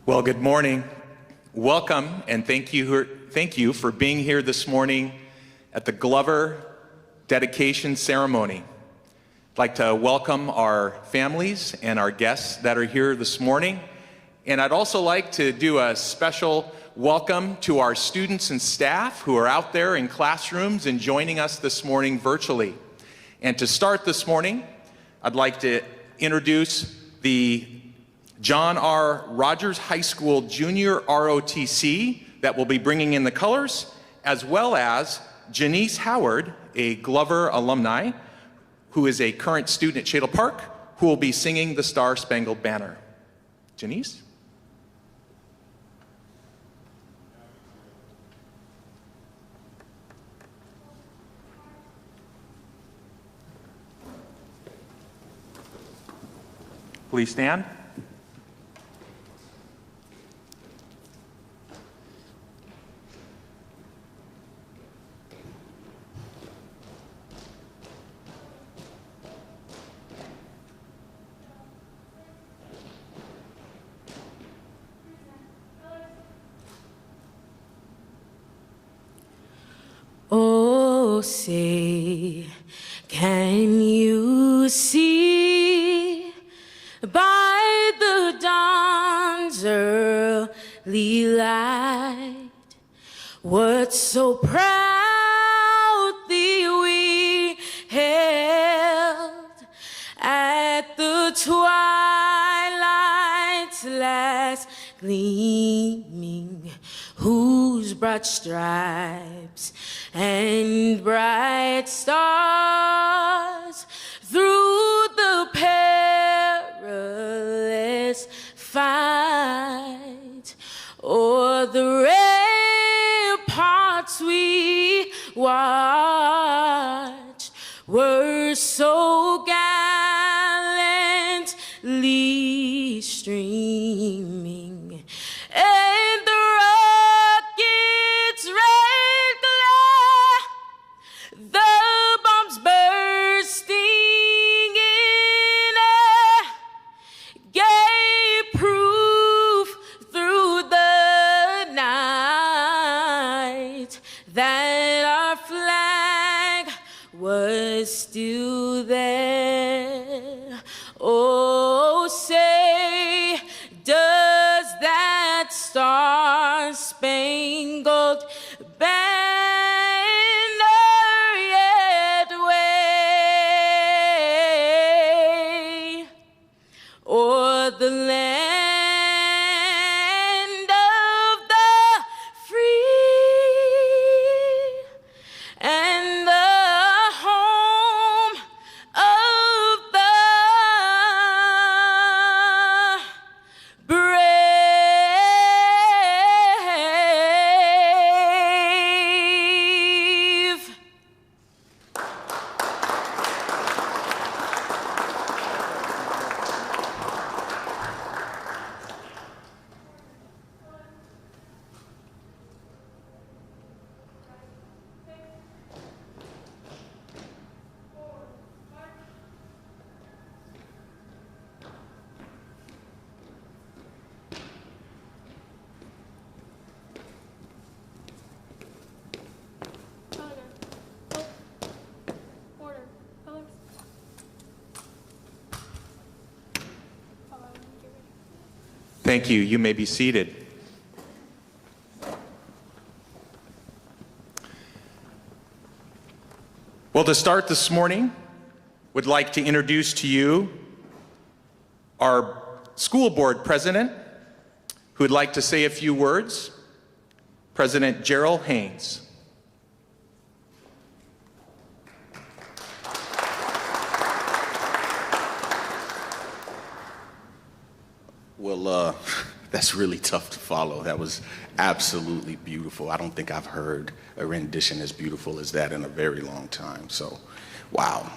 Well, good morning. Welcome and thank you for being here this morning at the Glover dedication ceremony. I'd like to welcome our families and our guests that are here this morning. And I'd also like to do a special welcome to our students and staff who are out there in classrooms and joining us this morning virtually. And to start this morning, I'd like to introduce the John R. Rogers High School Junior ROTC that will be bringing in the colors, as well as Janice Howard, a Glover alumni, who is a current student at Shadle Park, who will be singing the Star Spangled Banner. Janice? Please stand. Oh, say, can you see by the dawn's early light what so proudly we held at the twilight's last gleaming, whose broad stripes and bright stars through the perilous fight o'er the ramparts we watched were so gallantly streaming, and the rockets' red glare, the bombs bursting in air, gave proof through the night that our flag was still there. Oh, say, does that star-spangled banner yet wave o'er the land of the free and the home of the brave? Order. Colors. Thank you. You may be seated. Well, to start this morning, would like to introduce to you our school board president, who would like to say a few words, President Gerald Haynes. Well, that's really tough to follow. That was absolutely beautiful. I don't think I've heard a rendition as beautiful as that in a very long time. So, wow.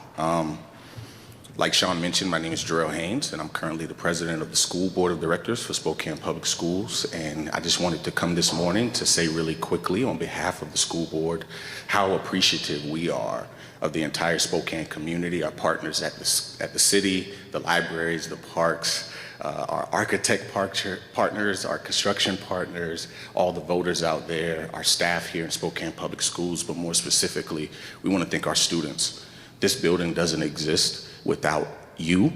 Like Sean mentioned, my name is Gerald Haynes, and I'm currently the president of the School Board of Directors for Spokane Public Schools. And I just wanted to come this morning to say really quickly on behalf of the school board how appreciative we are of the entire Spokane community, our partners at the city, the libraries, the parks, our architect partners, our construction partners, all the voters out there, our staff here in Spokane Public Schools, but more specifically, we want to thank our students. This building doesn't exist without you.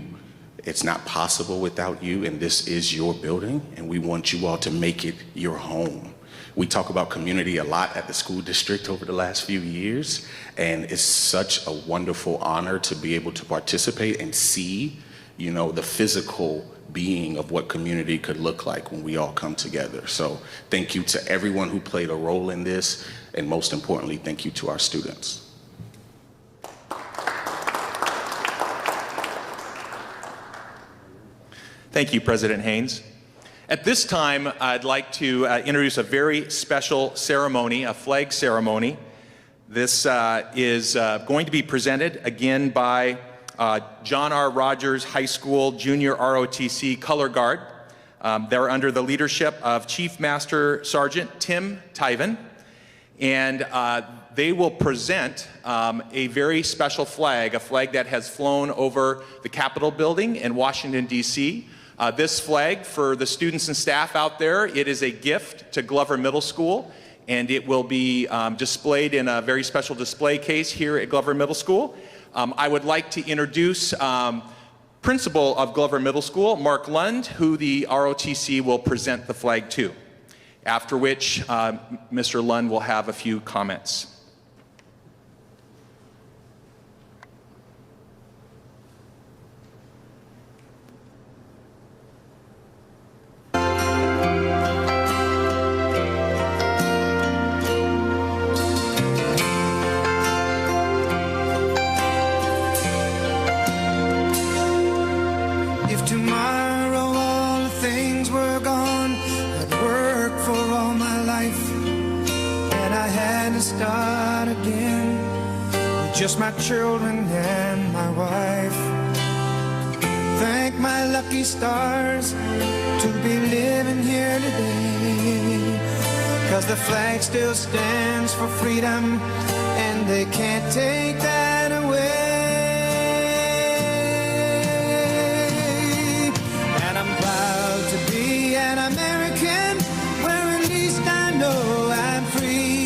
It's not possible without you, and this is your building, and we want you all to make it your home. We talk about community a lot at the school district over the last few years, and it's such a wonderful honor to be able to participate and see, the physical being of what community could look like when we all come together. So thank you to everyone who played a role in this, and most importantly, thank you to our students. Thank you, President Haynes. At this time, I'd like to introduce a very special ceremony, a flag ceremony. This is going to be presented again by John R. Rogers High School Junior ROTC Color Guard. They're under the leadership of Chief Master Sergeant Tim Tyven, and they will present a very special flag, a flag that has flown over the Capitol building in Washington, D.C. This flag, for the students and staff out there, it is a gift to Glover Middle School, and it will be displayed in a very special display case here at Glover Middle School. I would like to introduce Principal of Glover Middle School, Mark Lund, who the ROTC will present the flag to, after which Mr. Lund will have a few comments. Start again with just my children and my wife. Thank my lucky stars to be living here today, 'cause the flag still stands for freedom and they can't take that away. And I'm proud to be an American, where at least I know I'm free.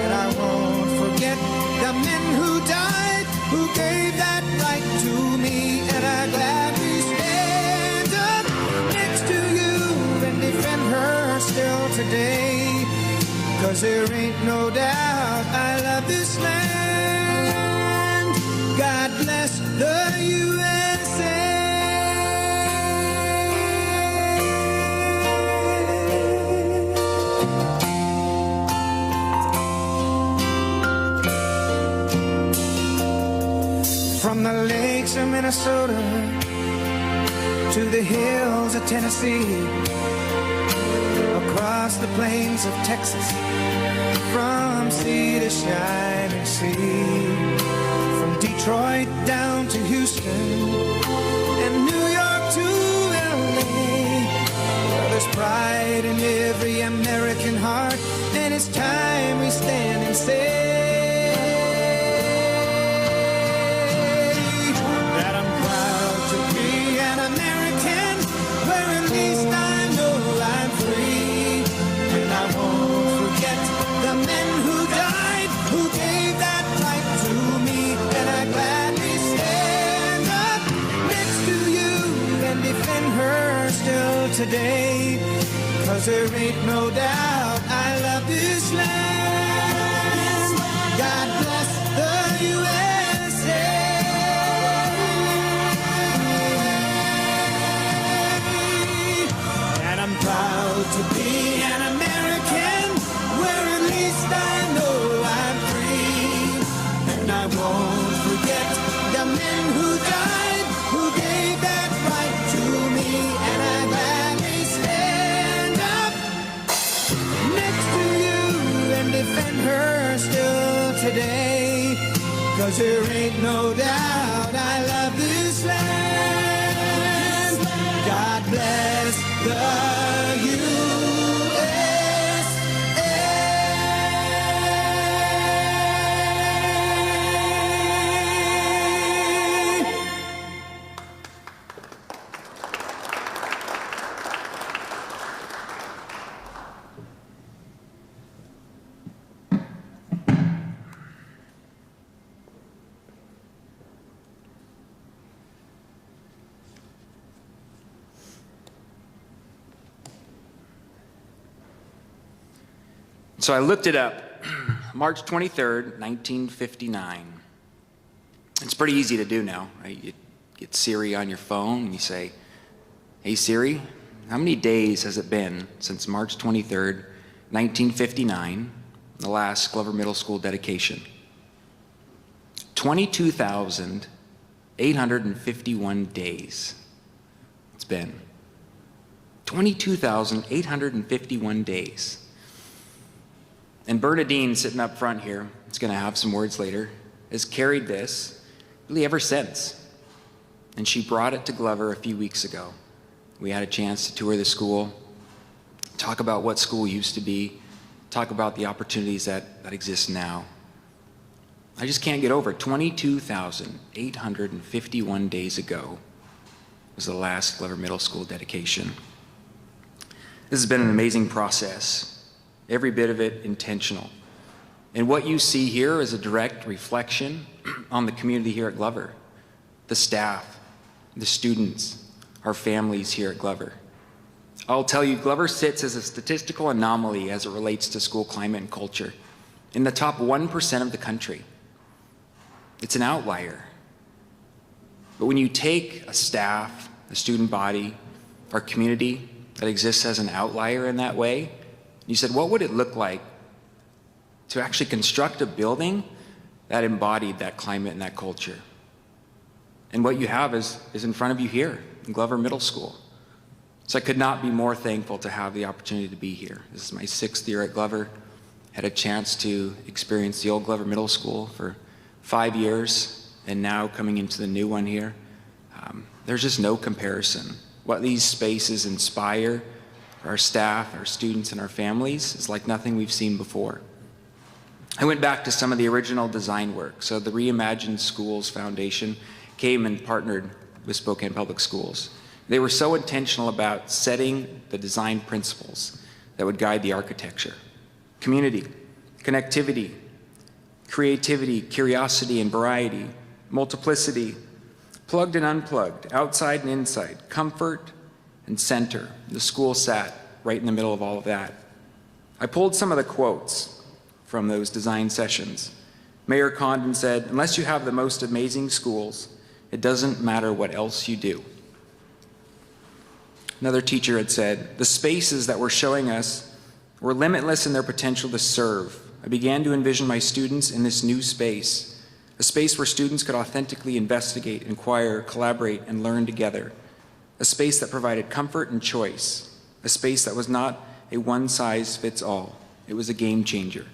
I won't forget the men who died, who gave that right to me, and I gladly stand up next to you and defend her still today, 'cause there ain't no doubt I love this land. God bless the USA. From the lakes of Minnesota to the hills of Tennessee, across the plains of Texas, from sea to shining sea, from Detroit down to Houston and New York to LA. Well, there's pride in every American heart, and it's time we stand and say today, 'cause there ain't no doubt I love this land. God bless the USA. And I'm proud to be an American, where at least I know I'm free. And I won't forget the men who died, who gave that right to me, and I'm defend her still today, 'cause there ain't no doubt I love this land. God bless the USA. So I looked it up. March 23rd, 1959. It's pretty easy to do now, right? You get Siri on your phone and you say, "Hey Siri, how many days has it been since March 23rd, 1959, the last Glover Middle School dedication?" 22,851 days it's been. 22,851 days. And Bernadine, sitting up front here, is going to have some words later, has carried this really ever since. And she brought it to Glover a few weeks ago. We had a chance to tour the school, talk about what school used to be, talk about the opportunities that exist now. I just can't get over it. 22,851 days ago was the last Glover Middle School dedication. This has been an amazing process, every bit of it intentional. And what you see here is a direct reflection on the community here at Glover, the staff, the students, our families here at Glover. I'll tell you, Glover sits as a statistical anomaly as it relates to school climate and culture. In the top 1% of the country. It's an outlier. But when you take a staff, a student body, our community that exists as an outlier in that way, you said, what would it look like to actually construct a building that embodied that climate and that culture? And what you have is in front of you here in Glover Middle School. So I could not be more thankful to have the opportunity to be here. This is my 6th year at Glover. Had a chance to experience the old Glover Middle School for 5 years, and now coming into the new one here. There's just no comparison. What these spaces inspire for our staff, our students, and our families is like nothing we've seen before. I went back to some of the original design work. So the Reimagined Schools Foundation came and partnered with Spokane Public Schools. They were so intentional about setting the design principles that would guide the architecture. Community, connectivity, creativity, curiosity and variety, multiplicity, plugged and unplugged, outside and inside, comfort and center. The school sat right in the middle of all of that. I pulled some of the quotes from those design sessions. Mayor Condon said, "Unless you have the most amazing schools, it doesn't matter what else you do." Another teacher had said, "The spaces that were showing us were limitless in their potential to serve. I began to envision my students in this new space, a space where students could authentically investigate, inquire, collaborate, and learn together. A space that provided comfort and choice. A space that was not a one-size-fits-all. It was a game changer."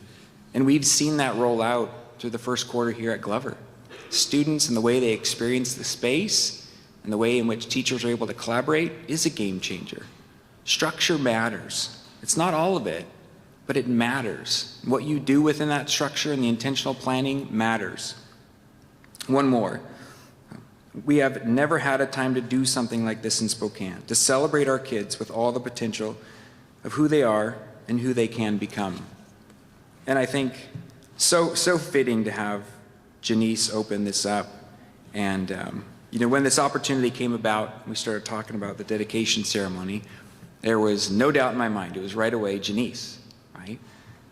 And we've seen that roll out through the first quarter here at Glover. Students and the way they experience the space and the way in which teachers are able to collaborate is a game changer. Structure matters. It's not all of it, but it matters. What you do within that structure and the intentional planning matters. One more. We have never had a time to do something like this in Spokane, to celebrate our kids with all the potential of who they are and who they can become. And I think so fitting to have Janice open this up. And when this opportunity came about, we started talking about the dedication ceremony, there was no doubt in my mind. It was right away Janice, right?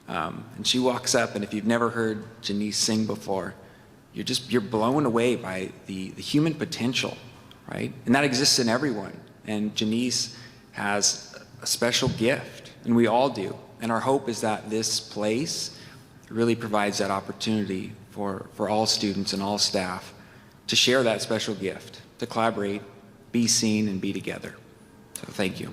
And she walks up, and if you've never heard Janice sing before, you're blown away by the human potential, right? And that exists in everyone. And Janice has a special gift, and we all do. And our hope is that this place really provides that opportunity for all students and all staff to share that special gift, to collaborate, be seen, and be together. So thank you.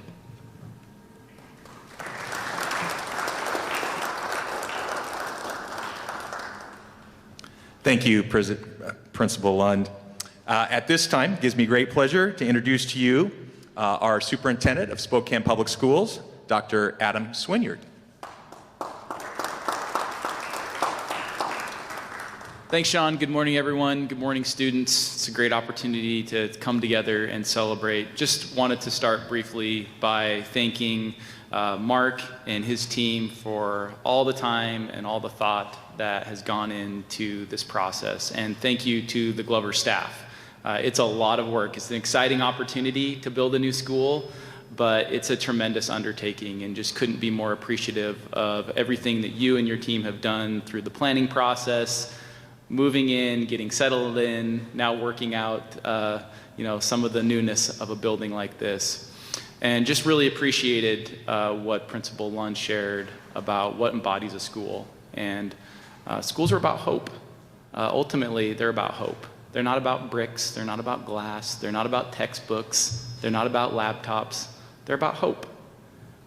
Thank you, Principal Lund. At this time, it gives me great pleasure to introduce to you our Superintendent of Spokane Public Schools, Dr. Adam Swinyard. Thanks, Sean. Good morning, everyone. Good morning, students. It's a great opportunity to come together and celebrate. Just wanted to start briefly by thanking Mark and his team for all the time and all the thought that has gone into this process. And thank you to the Glover staff. It's a lot of work. It's an exciting opportunity to build a new school, but it's a tremendous undertaking, and just couldn't be more appreciative of everything that you and your team have done through the planning process, moving in, getting settled in, now working out some of the newness of a building like this. And just really appreciated what Principal Lund shared about what embodies a school. And schools are about hope. Ultimately, they're about hope. They're not about bricks, they're not about glass, they're not about textbooks, they're not about laptops. They're about hope.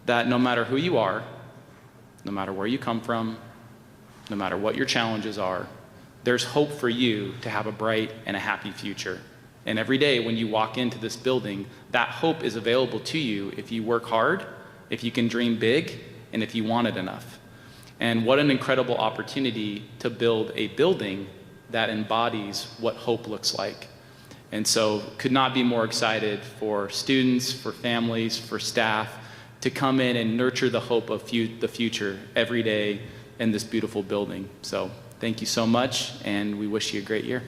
That no matter who you are, no matter where you come from, no matter what your challenges are, there's hope for you to have a bright and a happy future. And every day when you walk into this building, that hope is available to you if you work hard, if you can dream big, and if you want it enough. And what an incredible opportunity to build a building that embodies what hope looks like. And so could not be more excited for students, for families, for staff to come in and nurture the hope of the future every day in this beautiful building. So thank you so much, and we wish you a great year.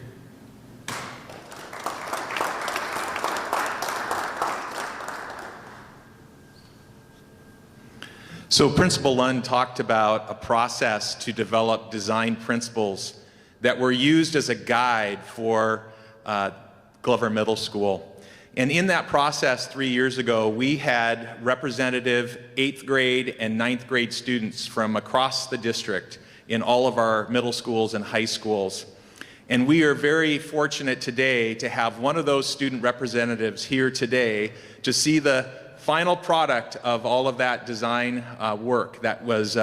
So Principal Lund talked about a process to develop design principles that were used as a guide for Glover Middle School. And in that process 3 years ago, we had representative 8th grade and 9th grade students from across the district in all of our middle schools and high schools. And we are very fortunate today to have one of those student representatives here today to see the final product of all of that design work that was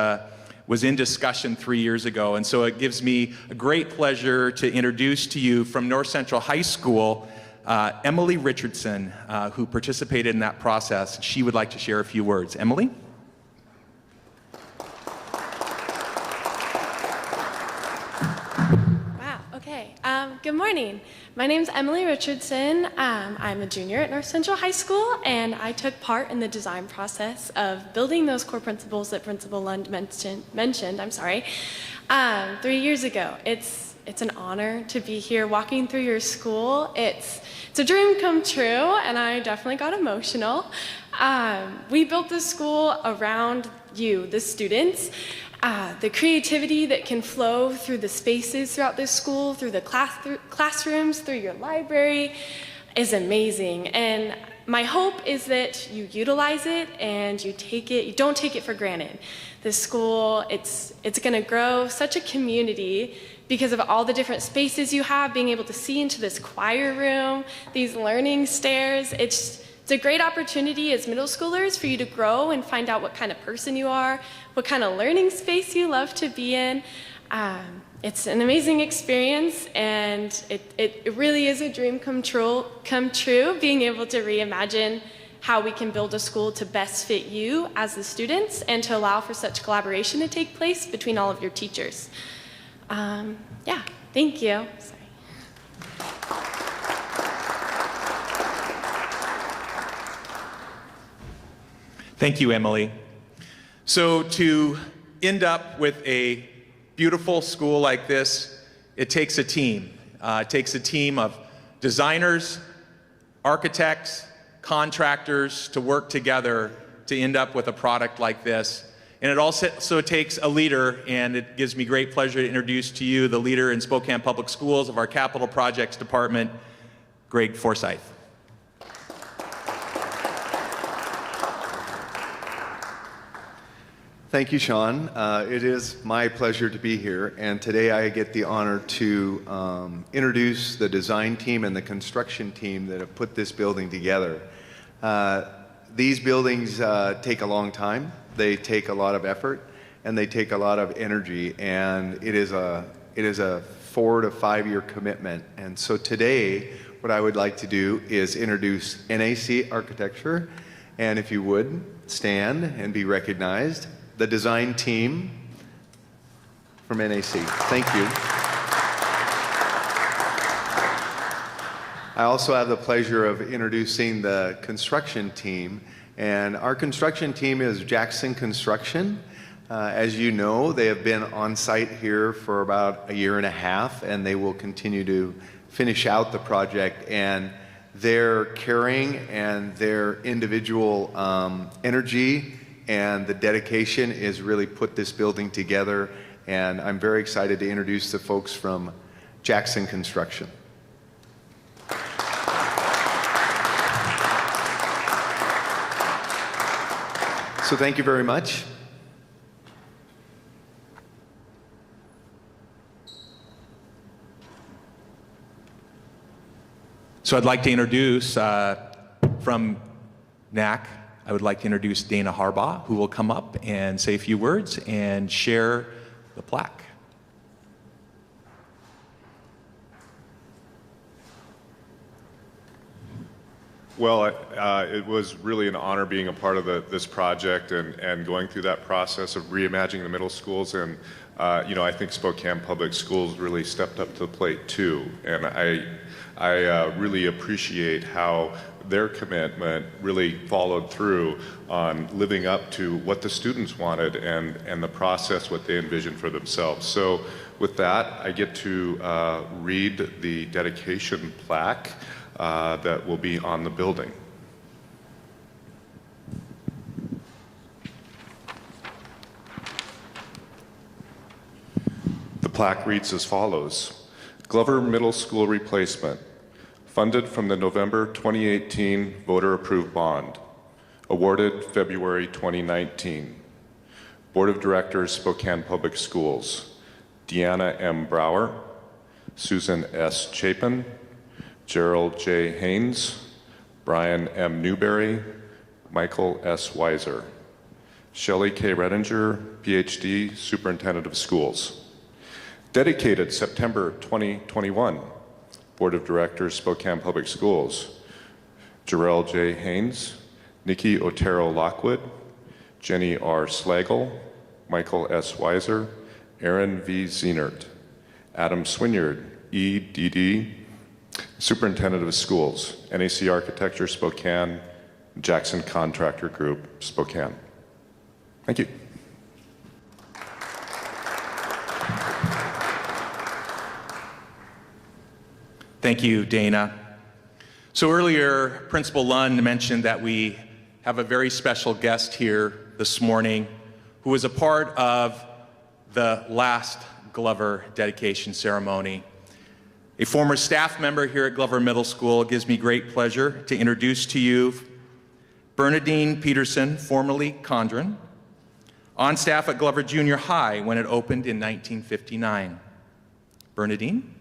in discussion 3 years ago. And so it gives me a great pleasure to introduce to you from North Central High School, Emily Richardson, who participated in that process. She would like to share a few words. Emily? Wow, okay. Good morning. My name's Emily Richardson. I'm a junior at North Central High School, and I took part in the design process of building those core principles that Principal Lund mentioned. 3 years ago. It's an honor to be here walking through your school. It's a dream come true, and I definitely got emotional. We built this school around you, the students. The creativity that can flow through the spaces throughout this school, through the classrooms, through your library is amazing. And my hope is that you utilize it and you don't take it for granted. This school, it's gonna grow such a community because of all the different spaces you have, being able to see into this choir room, these learning stairs. It's a great opportunity as middle schoolers for you to grow and find out what kind of person you are, what kind of learning space you love to be in. It's an amazing experience, and it really is a dream come true, being able to reimagine how we can build a school to best fit you as the students and to allow for such collaboration to take place between all of your teachers. Yeah, thank you. Sorry. Thank you, Emily. So to end up with a beautiful school like this, it takes a team. It takes a team of designers, architects, contractors to work together to end up with a product like this. And it also takes a leader, and it gives me great pleasure to introduce to you the leader in Spokane Public Schools of our Capital Projects Department, Greg Forsyth. Thank you, Sean. It is my pleasure to be here, and today I get the honor to introduce the design team and the construction team that have put this building together. These buildings take a long time, they take a lot of effort, and they take a lot of energy, and it is a 4 to 5 year commitment. And so today, what I would like to do is introduce NAC Architecture, and if you would, stand and be recognized. The design team from NAC. Thank you. I also have the pleasure of introducing the construction team, and our construction team is Jackson Construction. As you know, they have been on site here for about 1.5 years, and they will continue to finish out the project, and Their caring and their individual energy and the dedication is really put this building together, and I'm very excited to introduce the folks from Jackson Construction. So thank you very much. So I'd like to introduce, from NAC, I would like to introduce Dana Harbaugh, who will come up and say a few words and share the plaque. Well, it was really an honor being a part of this project and going through that process of reimagining the middle schools. And I think Spokane Public Schools really stepped up to the plate too. And I really appreciate how their commitment really followed through on living up to what the students wanted and the process, what they envisioned for themselves. So with that, I get to read the dedication plaque that will be on the building. The plaque reads as follows: Glover Middle School replacement, funded from the November 2018 voter-approved bond, awarded February 2019. Board of Directors, Spokane Public Schools: Deanna M. Brower, Susan S. Chapin, Gerald J. Haynes, Brian M. Newberry, Michael S. Weiser. Shelley K. Redinger, PhD, Superintendent of Schools. Dedicated September 2021, Board of Directors, Spokane Public Schools. Jarrell J. Haynes, Nikki Otero Lockwood, Jenny R. Slagle, Michael S. Weiser, Aaron V. Zienert, Adam Swinyard, EDD, Superintendent of Schools, NAC Architecture, Spokane, Jackson Contractor Group, Spokane. Thank you. Thank you, Dana. So earlier, Principal Lund mentioned that we have a very special guest here this morning who was a part of the last Glover dedication ceremony. A former staff member here at Glover Middle School. It gives me great pleasure to introduce to you Bernadine Peterson, formerly Condren, on staff at Glover Junior High when it opened in 1959. Bernadine?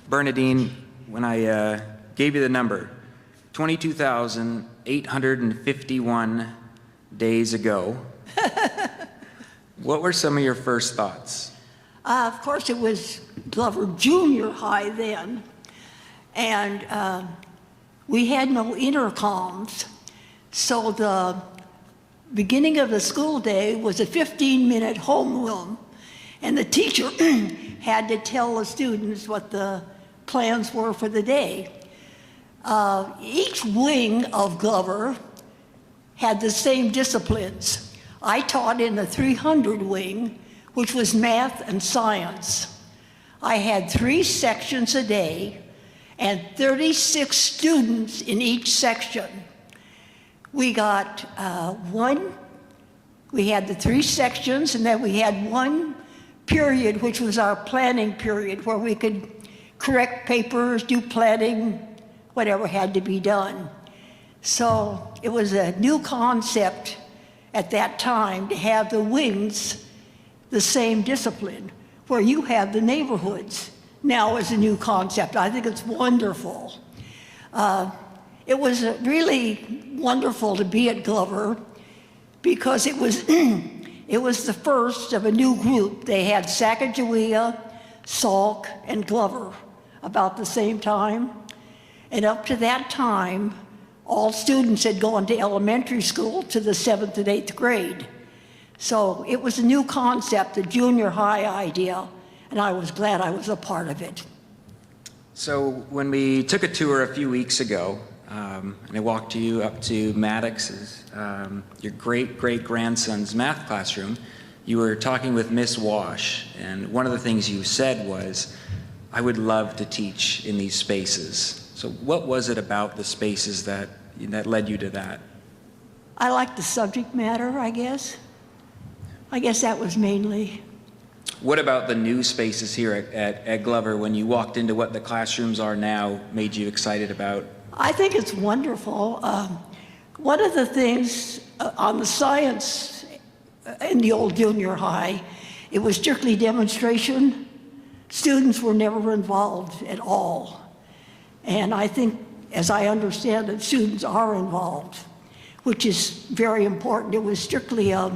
Bernadine, when I gave you the number, 22,851 days ago, what were some of your first thoughts? Of course, it was Glover Junior High then, and we had no intercoms, so the beginning of the school day was a 15-minute homeroom, and the teacher had to tell the students what the plans were for the day. Each wing of Glover had the same disciplines. I taught in the 300 wing, which was math and science. I had 3 sections a day and 36 students in each section. We got we had the 3 sections, and then we had 1 period, which was our planning period, where we could correct papers, do planning, whatever had to be done. So it was a new concept at that time to have the wings the same discipline, where you have the neighborhoods. Now is a new concept. I think it's wonderful. It was really wonderful to be at Glover because it was it was the first of a new group. They had Sacagawea, Sauk, and Glover about the same time. And up to that time, all students had gone to elementary school to the 7th and 8th grade. So it was a new concept, the junior high idea, and I was glad I was a part of it. So when we took a tour a few weeks ago, and I walked you up to Maddox's, your great-great-grandson's math classroom, you were talking with Miss Wash, and one of the things you said was, I would love to teach in these spaces. So what was it about the spaces that led you to that? I like the subject matter, I guess. I guess that was mainly. What about the new spaces here at Glover, when you walked into what the classrooms are now, made you excited about? I think it's wonderful. One of the things on the science in the old junior high, it was strictly demonstration. Students were never involved at all. And I think, as I understand it, students are involved, which is very important. It was strictly a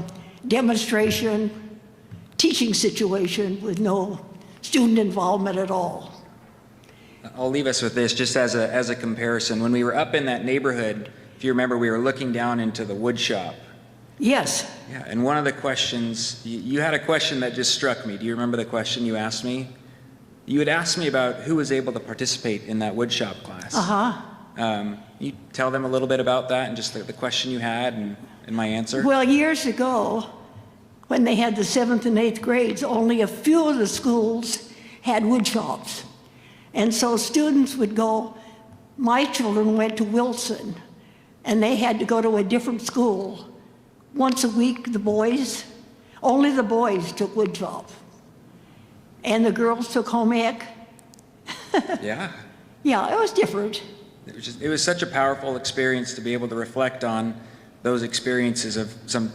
demonstration, teaching situation with no student involvement at all. I'll leave us with this just as a comparison. When we were up in that neighborhood, if you remember, we were looking down into the wood shop. Yes. Yeah, and one of the questions, you had a question that just struck me. Do you remember the question you asked me? You had asked me about who was able to participate in that wood shop class. You tell them a little bit about that and just the question you had and my answer? Well, years ago, when they had the 7th and 8th grades, only a few of the schools had wood shops. And so students would go, my children went to Wilson, and they had to go to a different school. Once a week, only the boys took wood shop. And the girls took home ec. Yeah. Yeah, it was different. It was such a powerful experience to be able to reflect on those experiences of some,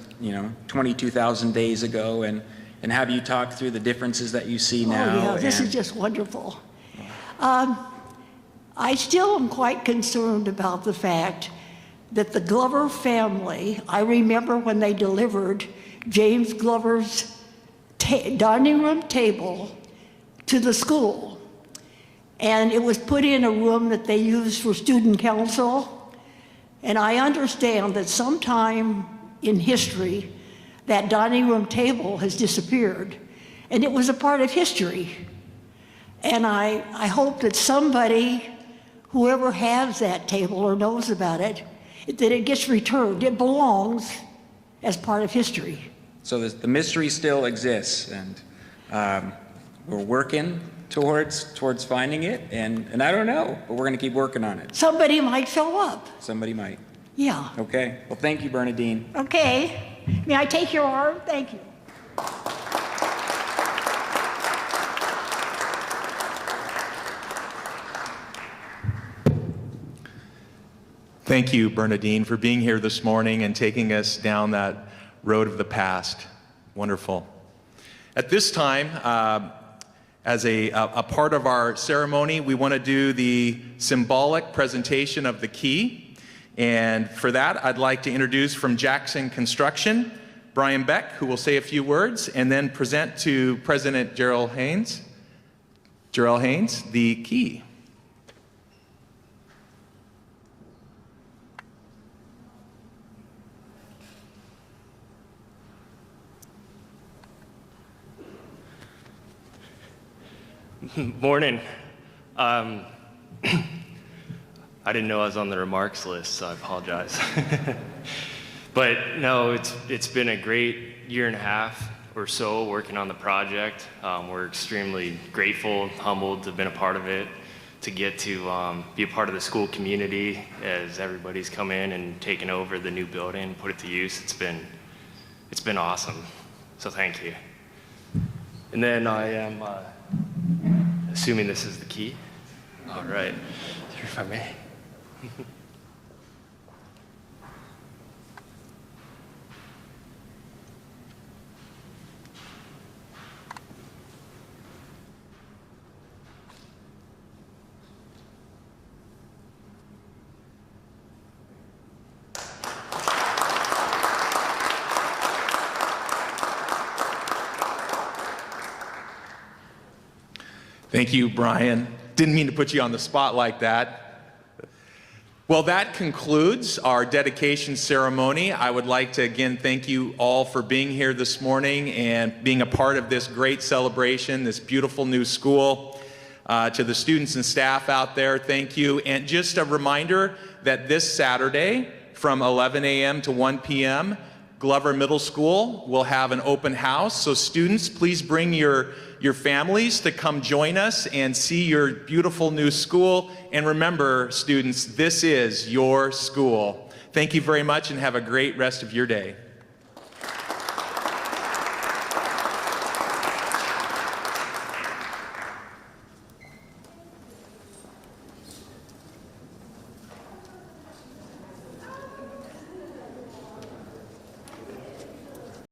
22,000 days ago and have you talk through the differences that you see now. Oh, yeah, this is just wonderful. I still am quite concerned about the fact that the Glover family, I remember when they delivered James Glover's dining room table to the school. And it was put in a room that they used for student council. And I understand that sometime in history, that dining room table has disappeared. And it was a part of history. And I hope that somebody, whoever has that table or knows about it, that it gets returned. It belongs as part of history. So the mystery still exists, and we're working towards finding it, and I don't know, but we're going to keep working on it. Somebody might show up. Somebody might. Yeah. Okay. Well, thank you, Bernadine. Okay. May I take your arm? Thank you. Thank you, Bernadine, for being here this morning and taking us down that road of the past. Wonderful. At this time, as a part of our ceremony, we want to do the symbolic presentation of the key. And for that, I'd like to introduce from Jackson Construction, Brian Beck, who will say a few words, and then present to President Jarrell Haynes, the key. Morning. I didn't know I was on the remarks list, so I apologize. But no, it's been a great year and a half or so working on the project. We're extremely grateful, humbled to have been a part of it, to get to be a part of the school community as everybody's come in and taken over the new building and put it to use. It's been awesome. So thank you. And then I am assuming this is the key. All right, if I may. Thank you, Brian. Didn't mean to put you on the spot like that. Well, that concludes our dedication ceremony. I would like to again thank you all for being here this morning and being a part of this great celebration, this beautiful new school. To the students and staff out there, thank you. And just a reminder that this Saturday from 11 a.m. to 1 p.m., Glover Middle School will have an open house. So students, please bring your families to come join us and see your beautiful new school. And remember, students, this is your school. Thank you very much and have a great rest of your day.